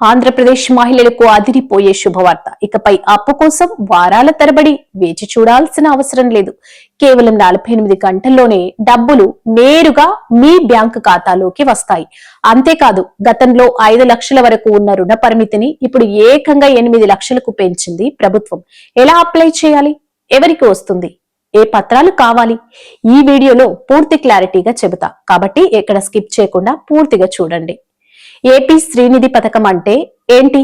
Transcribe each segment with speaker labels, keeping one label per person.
Speaker 1: ఆంధ్రప్రదేశ్ మహిళలకు అదిరిపోయే శుభవార్త. ఇకపై అప్పు కోసం వారాల తరబడి వేచి చూడాల్సిన అవసరం లేదు. కేవలం 48 గంటల్లోనే డబ్బులు నేరుగా మీ బ్యాంకు ఖాతాలోకి వస్తాయి. అంతేకాదు, గతంలో 5 లక్షల వరకు ఉన్న రుణ పరిమితిని ఇప్పుడు ఏకంగా 8 లక్షలకు పెంచింది ప్రభుత్వం. ఎలా అప్లై చేయాలి? ఎవరికి వస్తుంది? ఏ పత్రాలు కావాలి? ఈ వీడియోలో పూర్తి క్లారిటీగా చెబుతా, కాబట్టి ఎక్కడ స్కిప్ చేయకుండా పూర్తిగా చూడండి. ఏపీ శ్రీనిధి పథకం అంటే ఏంటి?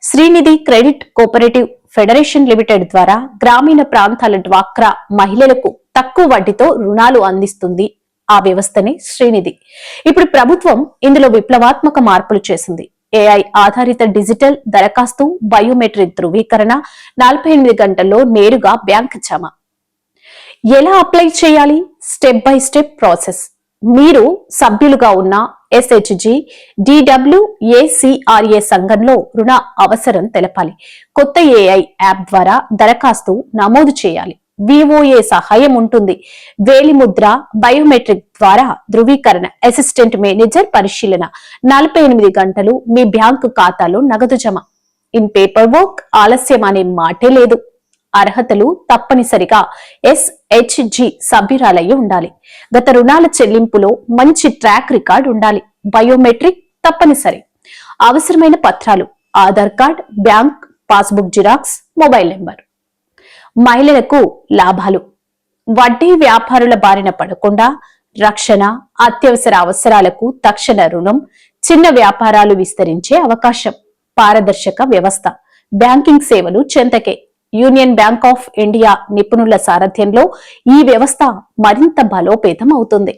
Speaker 1: Srinidhi credit cooperative federation limited ద్వారా గ్రామీణ ప్రాంతాల డ్వాక్రా మహిళలకు తక్కువ వడ్డీతో రుణాలు అందిస్తుంది. ఆ వ్యవస్థనే శ్రీనిధి. ఇప్పుడు ప్రభుత్వం ఇందులో విప్లవాత్మక మార్పులు చేసింది. ఏఐ ఆధారిత డిజిటల్ దరఖాస్తు, బయోమెట్రిక్ ధృవీకరణ, 48 గంటల్లో నేరుగా బ్యాంక్ జమ. ఎలా అప్లై చేయాలి? Step by step process. మీరు సభ్యులుగా ఉన్న ఎస్హెచ్జి, డిడబ్ల్యూఏసిఆర్ఏ సంఘంలో రుణ అవసరం తెలపాలి. కొత్త ఏఐ యాప్ ద్వారా దరఖాస్తు నమోదు చేయాలి. విఓఏ సహాయం ఉంటుంది. వేలిముద్ర, బయోమెట్రిక్ ద్వారా ధృవీకరణ, అసిస్టెంట్ మేనేజర్ పరిశీలన. 48 గంటలు మీ బ్యాంకు ఖాతాలో నగదు జమ. ఇన్ పేపర్ వర్క్ ఆలస్యం అనే మాటే లేదు. అర్హతలు తప్పనిసరిగా ఎస్హెచ్జి సభ్యురాలయ్యి ఉండాలి. గత రుణాల చెల్లింపులో మంచి ట్రాక్ రికార్డ్ ఉండాలి. బయోమెట్రిక్ తప్పనిసరి. అవసరమైన పత్రాలు: Aadhaar card, bank passbook xerox, mobile number. మహిళలకు లాభాలు: వడ్డీ వ్యాపారుల బారిన పడకుండా రక్షణ, అత్యవసర అవసరాలకు తక్షణ రుణం, చిన్న వ్యాపారాలు విస్తరించే అవకాశం, పారదర్శక వ్యవస్థ, బ్యాంకింగ్ సేవలు చెంతకే. యూనియన్ బ్యాంక్ ఆఫ్ ఇండియా నిపుణుల సారథ్యంలో ఈ వ్యవస్థ మరింత బలోపేతం అవుతుంది.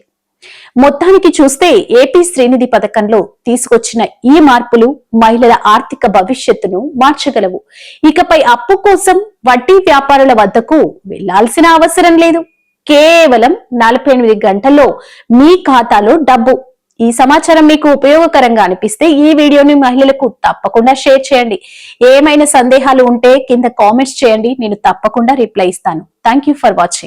Speaker 1: మొత్తానికి చూస్తే ఏపీ శ్రీనిధి పథకంలో తీసుకొచ్చిన ఈ మార్పులు మహిళల ఆర్థిక భవిష్యత్తును మార్చగలవు. ఇకపై అప్పు కోసం వడ్డీ వ్యాపారుల వద్దకు వెళ్లాల్సిన అవసరం లేదు. కేవలం 48 గంటల్లో మీ ఖాతాలో డబ్బు. ఈ సమాచారం మీకు ఉపయోగకరంగా అనిపిస్తే ఈ వీడియోని మహిళలకు తప్పకుండా షేర్ చేయండి. ఏమైనా సందేహాలు ఉంటే కింద కామెంట్స్ చేయండి, నేను తప్పకుండా రిప్లై ఇస్తాను. Thank you for watching.